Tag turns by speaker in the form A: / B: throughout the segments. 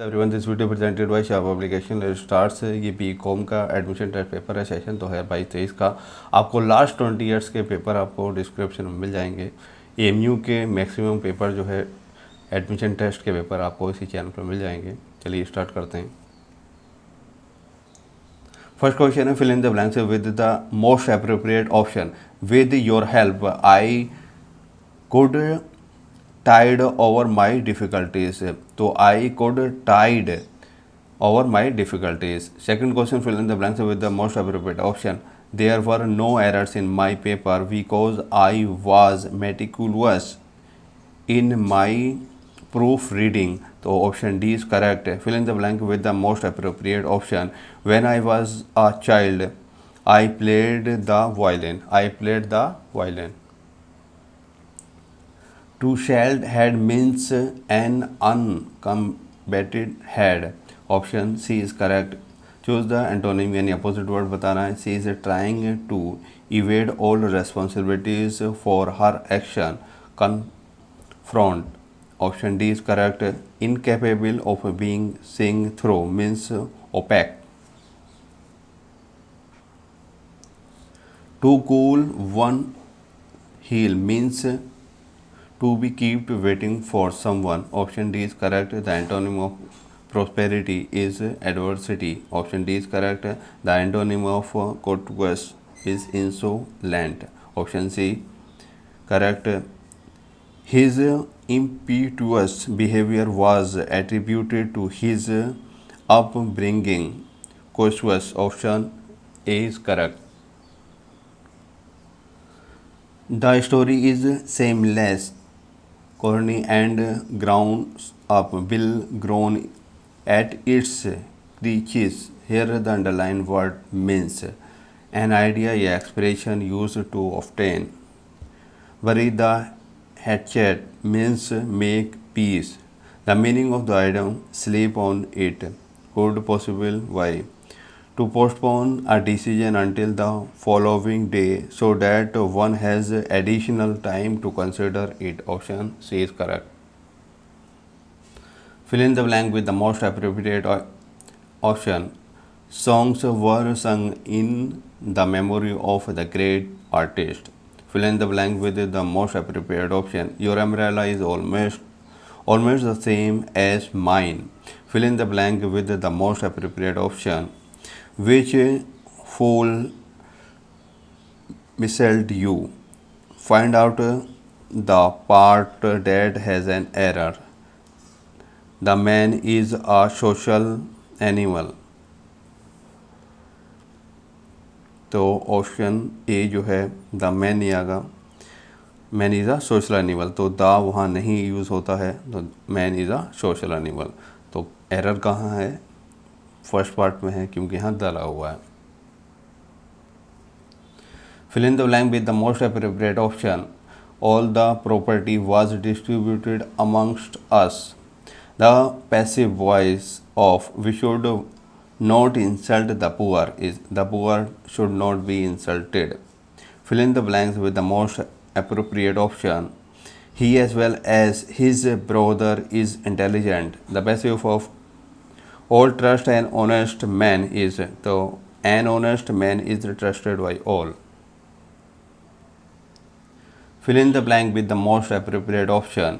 A: Everyone this video presented by Shah publication stars. ये BCom का admission test paper है, session 2022-23 का। आपको लास्ट 20 ईयर्स के पेपर आपको डिस्क्रिप्शन में मिल जाएंगे। एएमयू के मैक्सिमम पेपर जो है एडमिशन टेस्ट के पेपर आपको इसी चैनल पर मिल जाएंगे। चलिए स्टार्ट करते हैं। फर्स्ट क्वेश्चन है, fill in the blanks with the most appropriate option. With your help I could tide over my difficulties. तो I could tide over my difficulties. Second question, fill in the blanks with the most appropriate option. There were no errors in my paper because I was meticulous in my proofreading. तो option D is correct. Fill in the blank with the most appropriate option. When I was a child, I played the violin. I played the violin. To shelled head means an uncombated head. Option C is correct. Choose the antonym यानी opposite word बताना है. She is trying to evade all responsibilities for her action. Confront. Option D is correct. Incapable of being seen through means opaque. To cool one heel means to be kept waiting for someone. Option D is correct. The antonym of prosperity is adversity. Option D is correct. The antonym of courteous is insolent. Option C correct. His impetuous behavior was attributed to his upbringing. Courteous. Option A is correct. The story is shameless, corny and grounds up, bill grown at its creases. Here the underlined word means an idea या expression used to obtain. Bury the hatchet means make peace. The meaning of the item, sleep on it. Could possible why. To postpone a decision until the following day so that one has additional time to consider it. Option C is correct. Fill in the blank with the most appropriate option. Songs were sung in the memory of the great artist. Fill in the blank with the most appropriate option. Your umbrella is almost the same as mine. Fill in the blank with the most appropriate option. Which fool misled you? Find out the part that has an error. The man is a social animal. तो option A जो है the man नहीं आएगा, man is a social animal, तो the वहाँ नहीं use होता है, तो man is a social animal. तो एरर कहाँ है? फर्स्ट पार्ट में है क्योंकि यहाँ डाला हुआ है. Fill in the blank with the most appropriate option. All the property was distributed amongst us. The passive voice of we should not insult the poor is the poor should not be insulted. Fill in the blanks with the most appropriate option. He as well as his brother is intelligent. The passive of all trust an honest man is, so an honest man is trusted by all. Fill in the blank with the most appropriate option.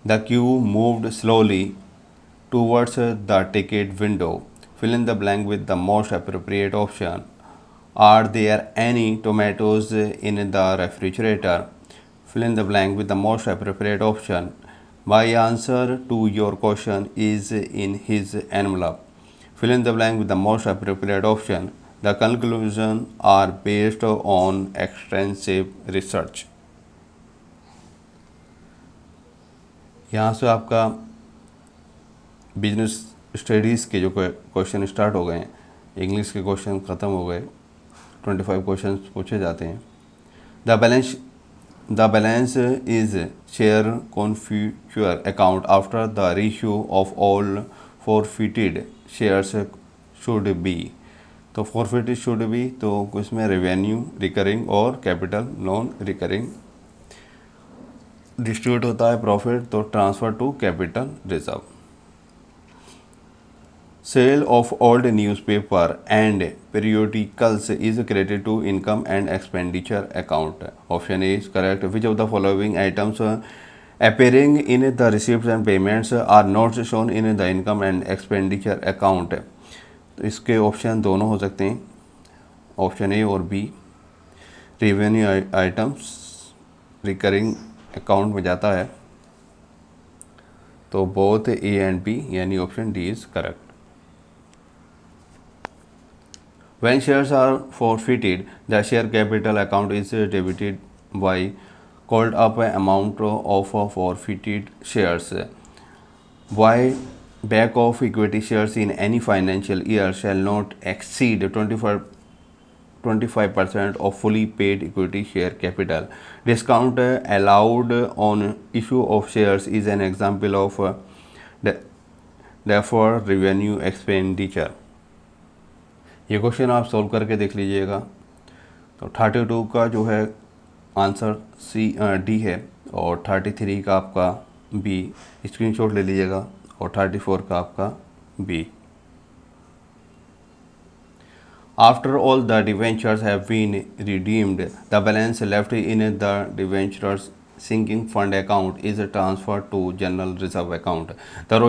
A: The queue moved slowly towards the ticket window. Fill in the blank with the most appropriate option. Are there any tomatoes in the refrigerator? Fill in the blank with the most appropriate option. My answer to your question is in his envelope. Fill in the blank with the most appropriate option. The conclusions are based on extensive research. यहाँ से आपका business studies के जो question start हो गए हैं, English के question ख़त्म हो गए, 25 क्वेश्चन पूछे जाते हैं. The balance is share forfeiture account after the ratio of all forfeited shares should be. तो फॉरफिटेड शुड बी, तो इसमें रेवेन्यू रिकरिंग और कैपिटल नॉन रिकरिंग डिस्ट्रीब्यूट होता है प्रॉफिट, तो transfer to capital reserve. Sale of old newspaper and periodicals is credited to income and expenditure account. Option A is correct. Which of the following items appearing in the receipts and payments are not shown in the income and expenditure account? तो इसके option दोनों हो सकते हैं, option A और B. Revenue items recurring account में जाता है, तो बोथ ए एंड बी यानी option D is correct. When shares are forfeited, the share capital account is debited by called up amount of forfeited shares. Why back of equity shares in any financial year shall not exceed 25% of fully paid equity share capital. Discount allowed on issue of shares is an example of deferred revenue expenditure. ये question आप solve करके देख लीजिएगा. तो 32 का जो है answer D है और 33 का आपका बी. स्क्रीनशॉट ले लीजिएगा. और 34 का आपका B. After all the debentures have been redeemed, the balance left in the debentures sinking fund account is transferred to general reserve account. The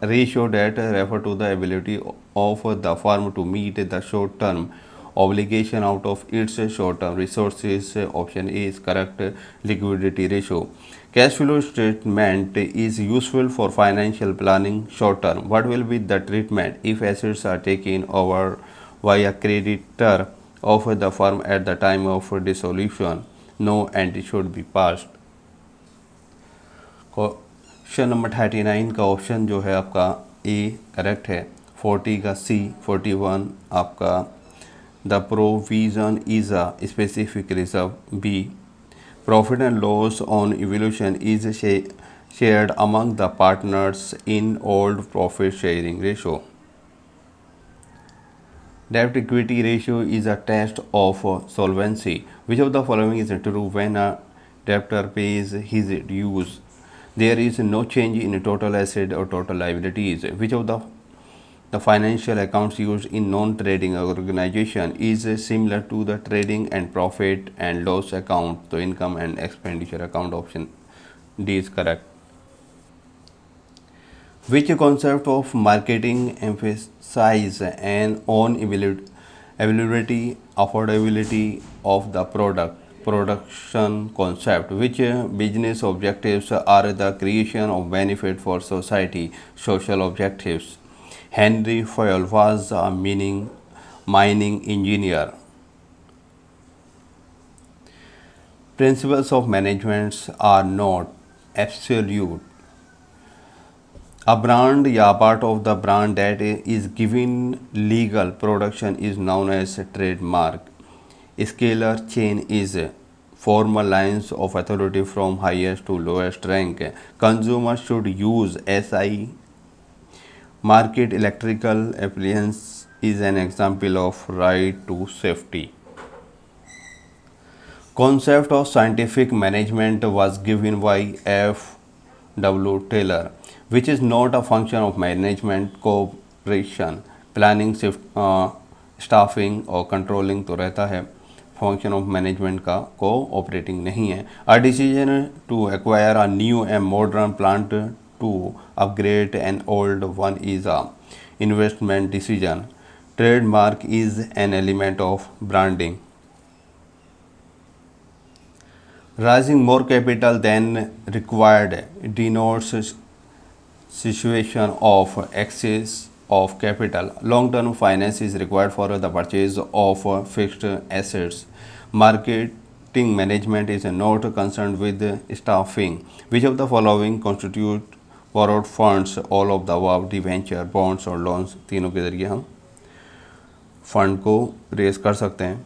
A: ratio that refer to the ability of the firm to meet the short term obligation out of its short term resources. Option A is correct. Liquidity ratio. Cash flow statement is useful for financial planning short term. What will be the treatment if assets are taken over by a creditor of the firm at the time of dissolution? No entry should be passed. Question number 39 का option जो है आपका A correct है. 40 का C. 41 आपका the provision is a specific reserve. B. Profit and loss on evolution is shared among the partners in old profit sharing ratio. Debt equity ratio is a test of solvency. Which of the following is true when a debtor pays his dues? There is no change in total asset or total liabilities. Which of the financial accounts used in non-trading organization is similar to the trading and profit and loss account? So income and expenditure account. Option D is correct. Which concept of marketing emphasize an on availability, affordability of the production concept? Which business objectives are the creation of benefit for society, social objectives? Henry Fayol was a mining engineer. Principles of management are not absolute. A brand या part of the brand that is given legal production is known as trademark. Scalar chain is formal lines of authority from highest to lowest rank. Consumers should use SI. Market electrical appliance is an example of right to safety. Concept of scientific management was given by F. W. Taylor. Which is not a function of management, cooperation, planning, staffing और controlling तो रहता है. function of management का cooperating नहीं है. A decision to acquire a new and modern plant to upgrade an old one is a investment decision. Trademark is an element of branding. Raising more capital than required denotes situation of excess of capital. Long-term finance is required for the purchase of fixed assets. Marketing management is not concerned with staffing. Which of the following constitute borrowed funds? All of the above. Debenture, bonds और loans तीनों के जरिए हम fund को raise कर सकते हैं.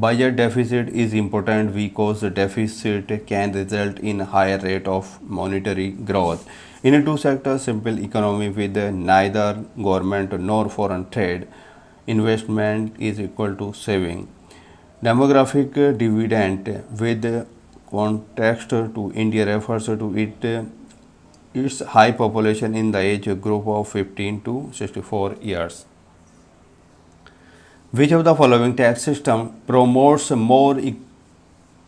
A: Budget deficit is important because deficit can result in higher rate of monetary growth. In two sectors, simple economy with neither government nor foreign trade, investment is equal to saving. Demographic dividend with context to India refers to its its high population in the age group of 15 to 64 years. Which of the following tax system promotes more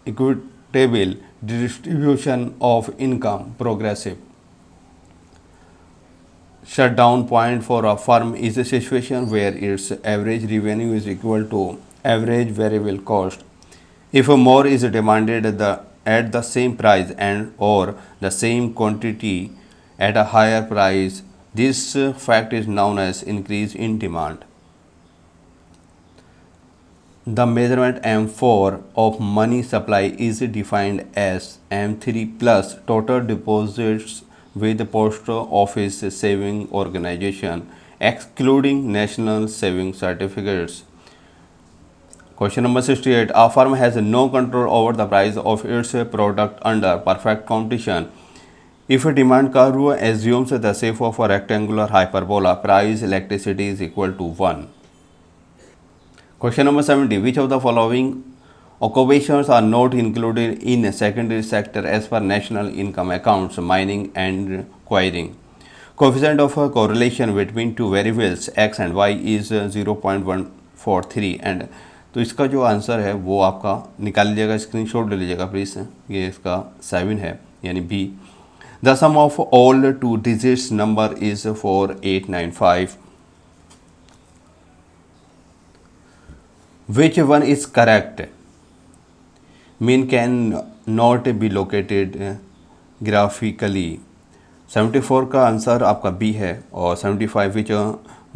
A: equitable distribution of income? Progressive. Shutdown point for a firm is a situation where its average revenue is equal to average variable cost. If more is demanded at the same price and or the same quantity at a higher price, this fact is known as increase in demand. The measurement M4 of money supply is defined as M3 plus total deposits with the Post Office Saving Organization, excluding National Saving Certificates. Question number 68. A firm has no control over the price of its product under perfect competition. If a demand curve assumes the shape of a rectangular hyperbola, price elasticity is equal to 1. Question number 70. Which of the following occupations are not included in secondary sector as per national income accounts? Mining and quarrying. Coefficient of correlation between two variables x and y is 0.143 and तो इसका जो answer है वो आपका निकाल लीजिएगा, screenshot ले लीजिएगा प्लीज़। ये इसका 7 है यानी B. The sum of all two digits number is 4895. Which one is correct? Mean can not be located graphically. 74 का आंसर आपका बी है और 75 which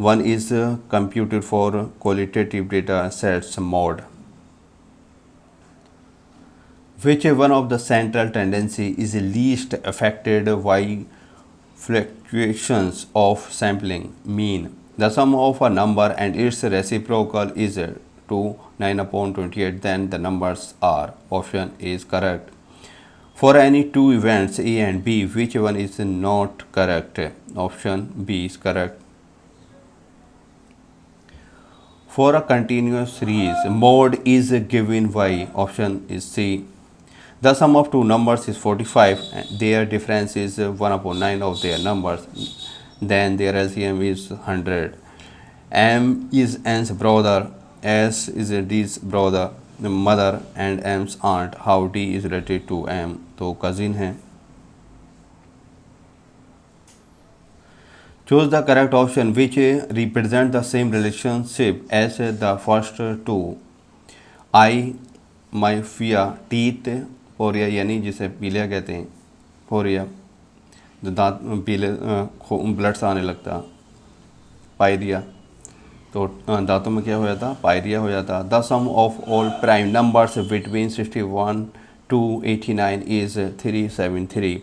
A: one is computed for qualitative data sets mode. Which one of the central tendency is least affected by fluctuations of sampling? Mean. The sum of a number and its reciprocal is 9/28, then the numbers are. Option A is correct. For any two events A and B, which one is not correct? Option B is correct. For a continuous series, mode is given by. Option is C. The sum of two numbers is 45 and their difference is 1/9 of their numbers, then their LCM is 100. M is N's brother, S is D's brother, mother and M's aunt. How D is related to M? तो cousin है. Choose the correct option which represent the same relationship as the first two. I, my fear, teeth, पोरिया यानी जिसे पीलिया कहते हैं, पोरिया दांत पीले blood सा आने लगता, पायरिया तो दांतों में क्या हो जाता, पायरिया हो जाता. The sum of all prime numbers between 61 to 89 is 373.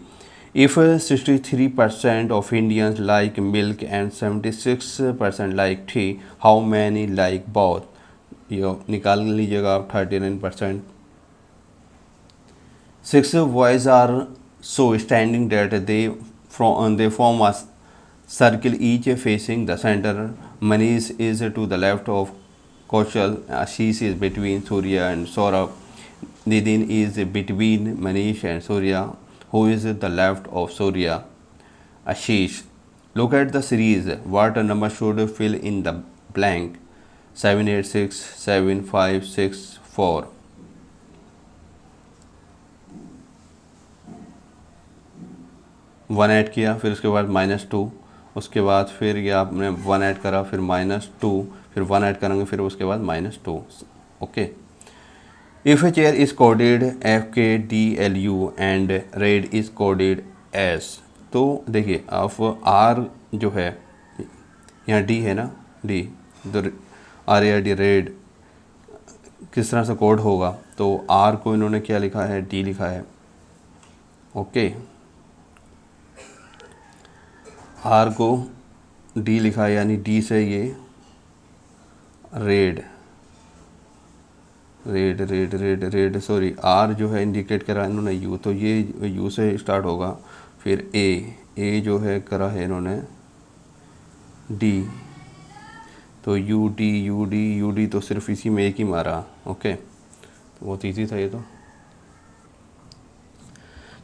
A: If 63% of Indians like milk and 76% like tea, how many like both? यो निकाल लीजिएगा आप 39%. 6 boys are so standing that they form a circle each facing the center. Manish is to the left of Kaushal, Ashish is between Surya and Saurabh, Nidin is between Manish and Surya. Who is the left of Surya? Ashish. Look at the series. What number should fill in the blank? 786, 7564. 1 add किया, फिर उसके बाद -2, उसके बाद फिर ये आपने 1 add करा, फिर -2, फिर 1 ऐड करेंगे, फिर उसके बाद -2. Okay. If a chair is coded FKDLU and red is coded S, तो देखिए अब R जो है यहाँ D है ना, D तो RAD रेड किस तरह से कोड होगा, तो R को इन्होंने क्या लिखा है, D लिखा है. ओके. R को D लिखा है यानी D से ये red red red red red sorry R जो है इंडिकेट करा इन्होंने U, तो ये U से स्टार्ट होगा, फिर A जो है करा है इन्होंने D, तो UD तो सिर्फ इसी में एक ही मारा. ओके, तो बहुत ईजी था ये. तो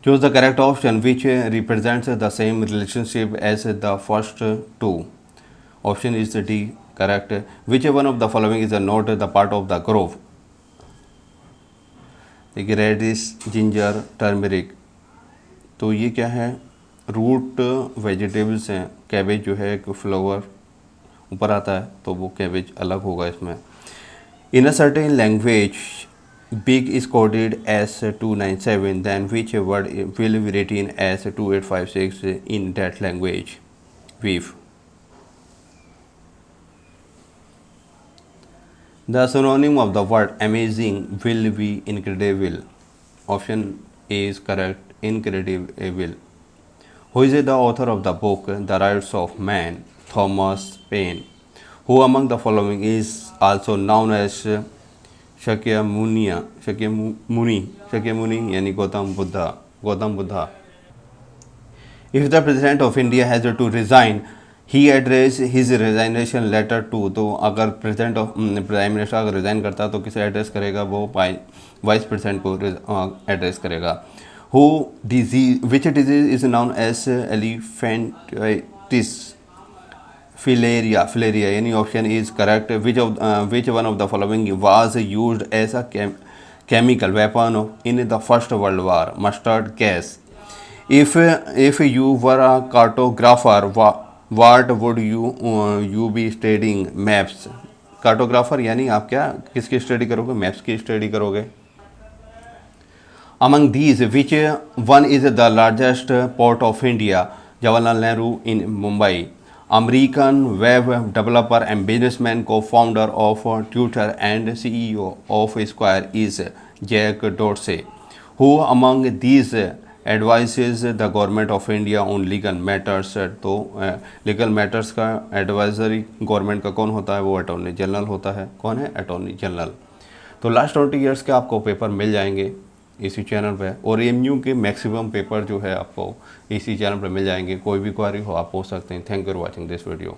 A: Choose the correct option which represents the same relationship as the first two. Option is D correct. Which one of the following is not the part of the grove? देखिए reddish, ginger, turmeric, तो ये क्या है? Root vegetables हैं। Cabbage जो है एक flower ऊपर आता है, तो वो कैबेज अलग होगा इसमें। In a certain language big is coded as 297, then which word will be written as 2856 in that language? Weave. The synonym of the word amazing will be incredible. Option A is correct, incredible. Who is the author of the book The Rights of Man? Thomas Paine. Who among the following is also known as Shakyamuni यानी Gautam Buddha. If the president of India has to resign, he address his resignation letter to, तो अगर president of prime minister अगर resign करता तो किसे address करेगा? वो vice president को एड्रेस करेगा. Which disease is known as elephantitis? Filaria यानी option is correct. Which one of the following was used as a chemical weapon in the First World War? Mustard gas. If you were a cartographer, what would you be studying? Maps. Cartographer यानी आप क्या किसकी study करोगे? Maps की study करोगे. Among these, which one is the largest port of India? Jawaharlal Nehru in Mumbai. American web developer and businessman, co-founder of Twitter and CEO of Square is Jack Dorsey. Who among these advises the government of India on legal matters? तो legal matters का advisory government का कौन होता है? वो attorney general होता है. कौन है? Attorney general. तो लास्ट 20 ईयर्स के आपको पेपर मिल जाएंगे इसी चैनल पे, और AMU के मैक्सिमम पेपर जो है आपको इसी चैनल पर मिल जाएंगे. कोई भी क्वारी हो आप पूछ सकते हैं. Thank you for watching this video.